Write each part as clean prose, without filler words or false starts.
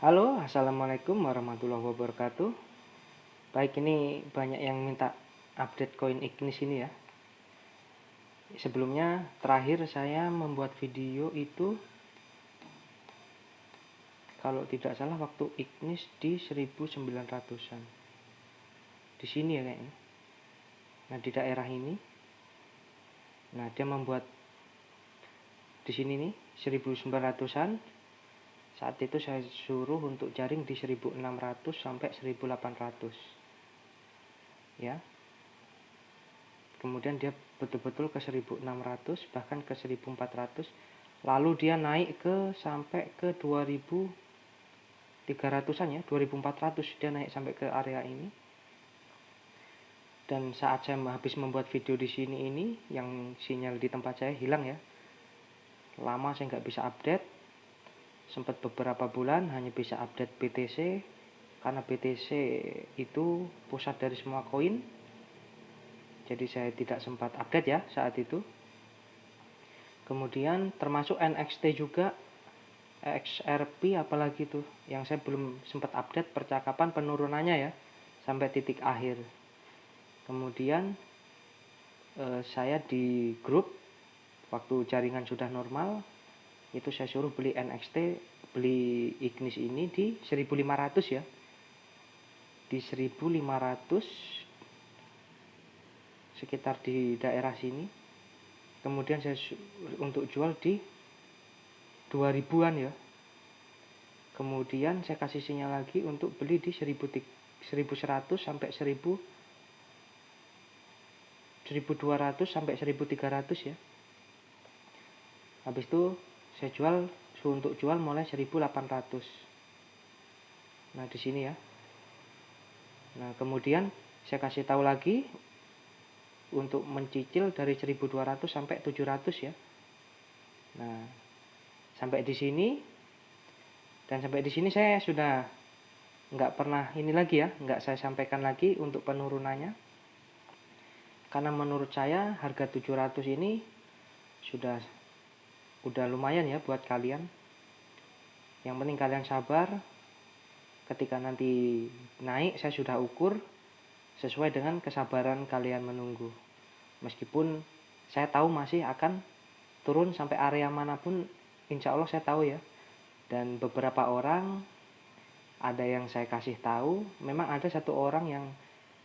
Halo, assalamualaikum warahmatullahi wabarakatuh. Baik, ini banyak yang minta update koin Ignis ini ya. Sebelumnya, terakhir saya membuat video itu, kalau tidak salah waktu Ignis di 1900-an. Di sini ya kayaknya. Nah, di daerah ini. Nah, dia membuat di sini nih 1900-an. Saat itu saya suruh untuk jaring di 1600 sampai 1800. Ya. Kemudian dia betul-betul ke 1600 bahkan ke 1400, lalu dia naik ke sampai ke 2300-an ya, 2400 dia naik sampai ke area ini. Dan saat saya habis membuat video di sini ini, yang sinyal di tempat saya hilang ya, lama saya nggak bisa update, sempat beberapa bulan hanya bisa update BTC, karena BTC itu pusat dari semua koin. Jadi saya tidak sempat update ya saat itu. Kemudian termasuk NXT juga, XRP apalagi tuh, yang saya belum sempat update percakapan penurunannya ya, sampai titik akhir. Kemudian saya di grup, waktu jaringan sudah normal, itu saya suruh beli NXT, beli Ignis ini di 1500 ya. Di 1500, sekitar di daerah sini. Kemudian saya untuk jual di 2000-an ya. Kemudian saya kasih sinyal lagi untuk beli di 1100 sampai 1200 sampai 1300 ya. Habis itu saya jual, untuk jual mulai 1800. Nah, di sini ya. Nah, kemudian saya kasih tahu lagi untuk mencicil dari 1200 sampai 700 ya. Nah, sampai di sini. Dan sampai di sini saya sudah nggak pernah ini lagi ya, nggak saya sampaikan lagi untuk penurunannya. Karena menurut saya harga 700 ini udah lumayan ya buat kalian. Yang penting kalian sabar. Ketika nanti naik saya sudah ukur sesuai dengan kesabaran kalian menunggu. Meskipun saya tahu masih akan turun sampai area manapun, insya Allah saya tahu ya. Dan beberapa orang ada yang saya kasih tahu, memang ada satu orang yang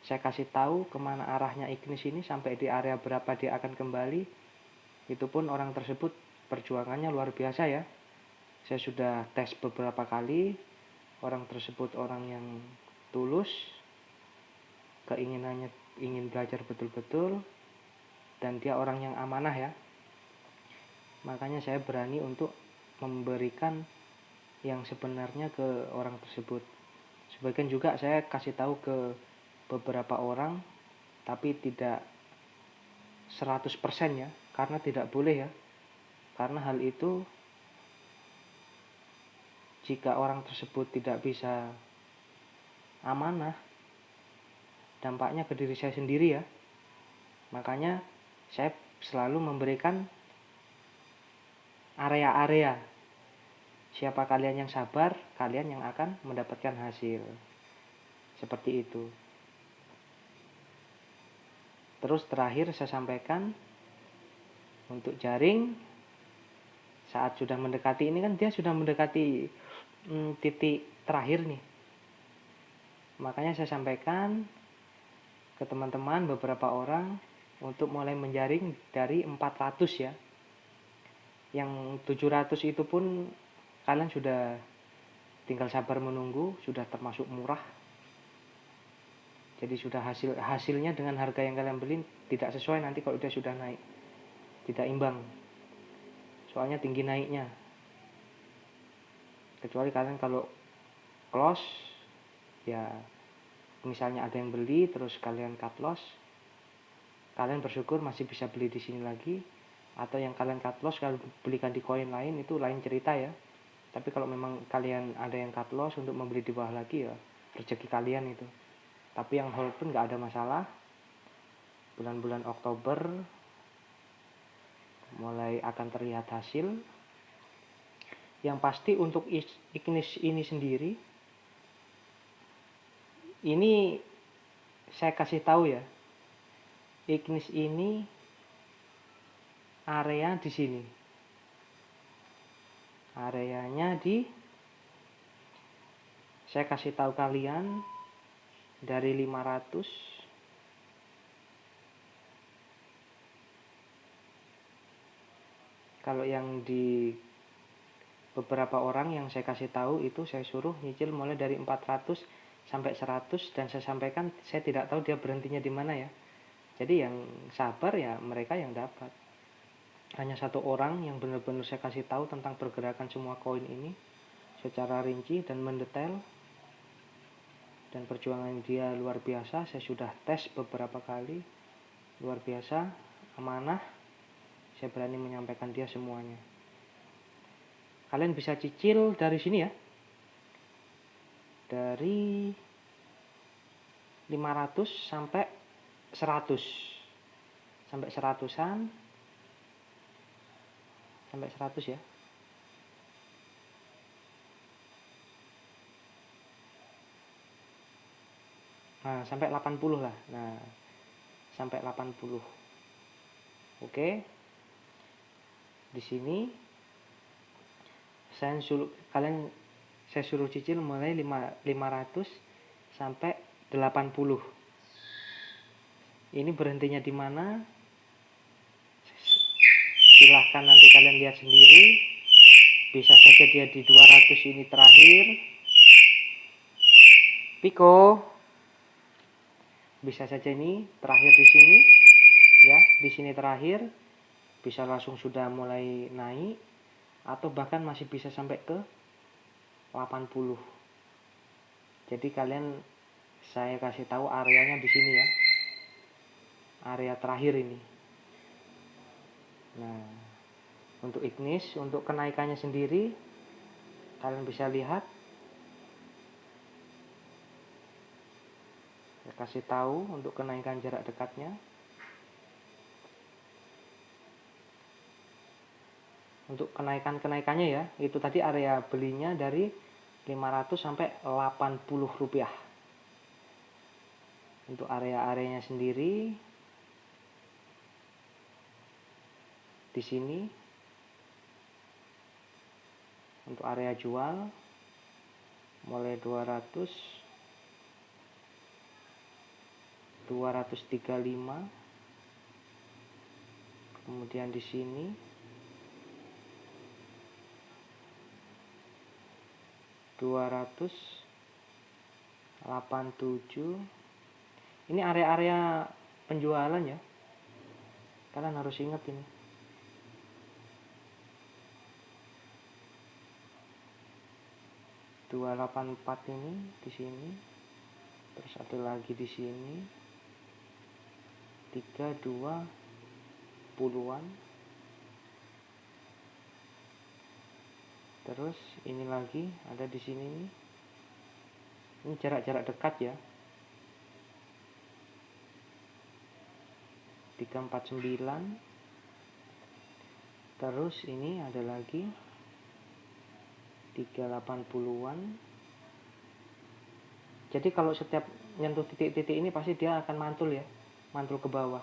saya kasih tahu kemana arahnya Ignis ini, sampai di area berapa dia akan kembali. Itu pun orang tersebut perjuangannya luar biasa ya. Saya sudah tes beberapa kali, orang tersebut orang yang tulus, keinginannya ingin belajar betul-betul, dan dia orang yang amanah ya. Makanya saya berani untuk memberikan yang sebenarnya ke orang tersebut. Sebagian juga saya kasih tahu ke beberapa orang, tapi tidak 100% ya, karena tidak boleh ya. Karena hal itu, jika orang tersebut tidak bisa amanah, dampaknya ke diri saya sendiri ya. Makanya saya selalu memberikan area-area. Siapa kalian yang sabar, kalian yang akan mendapatkan hasil. Seperti itu. Terus terakhir saya sampaikan, untuk jaring, saat sudah mendekati ini kan dia sudah mendekati titik terakhir nih. Makanya saya sampaikan ke teman-teman beberapa orang untuk mulai menjaring dari 400 ya. Yang 700 itu pun kalian sudah tinggal sabar menunggu, sudah termasuk murah. Jadi sudah hasilnya dengan harga yang kalian beli tidak sesuai nanti kalau dia sudah naik. Tidak imbang. Soalnya tinggi naiknya. Kecuali kalian kalau close, ya misalnya ada yang beli terus kalian cut loss, kalian bersyukur masih bisa beli di sini lagi. Atau yang kalian cut loss kalau belikan di koin lain, itu lain cerita ya. Tapi kalau memang kalian ada yang cut loss untuk membeli di bawah lagi, ya rezeki kalian itu. Tapi yang hold pun nggak ada masalah. Bulan-bulan Oktober mulai akan terlihat hasil. Yang pasti untuk Ignis ini sendiri, ini saya kasih tahu ya, Ignis ini area di sini, areanya saya kasih tahu kalian dari 500 kalau yang di beberapa orang yang saya kasih tahu itu saya suruh nyicil mulai dari 400 sampai 100, dan saya sampaikan saya tidak tahu dia berhentinya di mana ya. Jadi yang sabar ya mereka yang dapat. Hanya satu orang yang benar-benar saya kasih tahu tentang pergerakan semua koin ini secara rinci dan mendetail, dan perjuangan dia luar biasa. Saya sudah tes beberapa kali, luar biasa, amanah. Saya berani menyampaikan dia semuanya. Kalian bisa cicil dari sini ya, dari 500 sampai 100, sampai 100-an, sampai 100 ya. Nah, sampai 80 lah. Nah, sampai 80. Oke. Di sini saya suruh cicil mulai 500 sampai 80. Ini berhentinya di mana? Silahkan nanti kalian lihat sendiri. Bisa saja dia di 200 ini terakhir. Piko. Bisa saja ini terakhir di sini. Ya, di sini terakhir. Bisa langsung sudah mulai naik. Atau bahkan masih bisa sampai ke 80. Jadi kalian, saya kasih tahu areanya di sini ya. Area terakhir ini. Nah, untuk Ignis, untuk kenaikannya sendiri kalian bisa lihat. Saya kasih tahu untuk kenaikan jarak dekatnya. Untuk kenaikannya ya, itu tadi area belinya dari 500 sampai 80 rupiah. Untuk area-areanya sendiri di sini. Untuk area jual mulai 200, 235. Kemudian di sini 287. Ini area-area penjualan ya. Kalian harus ingat ini. 284 ini di sini. Terus satu lagi di sini. 320-an. Terus ini lagi ada di sini nih. Ini jarak-jarak dekat ya. 349. Terus ini ada lagi 380-an. Jadi kalau setiap nyentuh titik-titik ini pasti dia akan mantul ya, mantul ke bawah.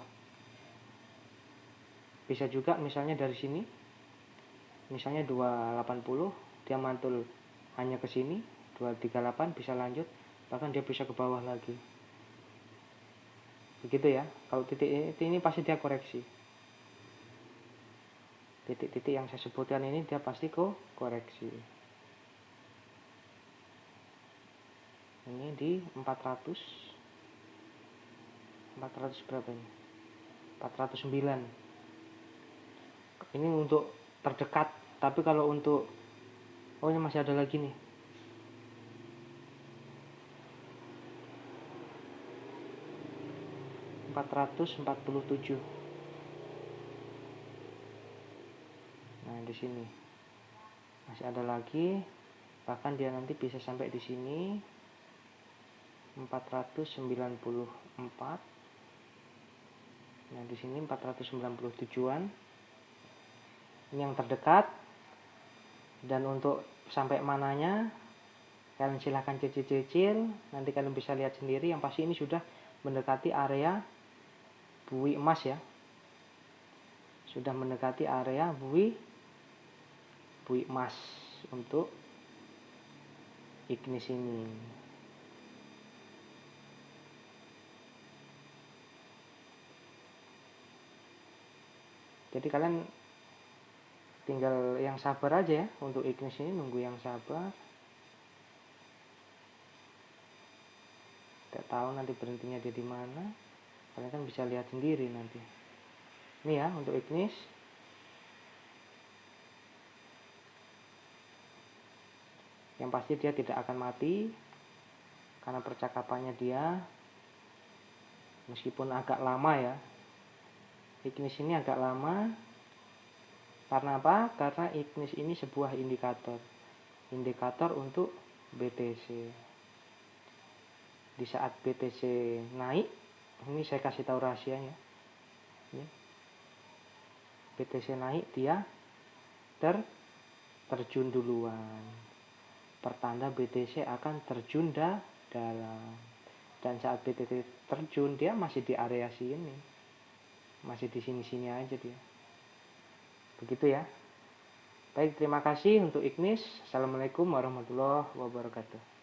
Bisa juga misalnya dari sini, misalnya 280, dia mantul hanya ke sini, 238 bisa lanjut, bahkan dia bisa ke bawah lagi. Begitu ya. Kalau titik ini pasti dia koreksi. Titik-titik yang saya sebutkan ini dia pasti koreksi. Ini di 400 berapa ini? 409. Ini untuk terdekat, tapi kalau untuk ini masih ada lagi nih. $447. Nah, di sini masih ada lagi, bahkan dia nanti bisa sampai di sini 494. Nah, di sini 497-an. Ini yang terdekat. Dan untuk sampai mananya kalian silahkan cicil-cicil, nanti kalian bisa lihat sendiri. Yang pasti ini sudah mendekati area buih emas ya, sudah mendekati area buih emas untuk ignis ini. Jadi kalian tinggal yang sabar aja ya untuk ignis ini, nunggu yang sabar. Tidak tahu nanti berhentinya dia di mana, kalian kan bisa lihat sendiri nanti. Ini ya untuk ignis. Yang pasti dia tidak akan mati karena percakapannya dia, meskipun agak lama ya. Ignis ini agak lama. Karena apa? Karena ignis ini sebuah indikator untuk BTC. Di saat BTC naik, ini saya kasih tahu rahasianya. Ini. BTC naik, dia terjun duluan. Pertanda BTC akan terjun dalam. Dan saat BTC terjun, dia masih di area sini, masih di sini-sini aja dia. Begitu ya. Baik, terima kasih untuk ignis. Assalamualaikum warahmatullahi wabarakatuh.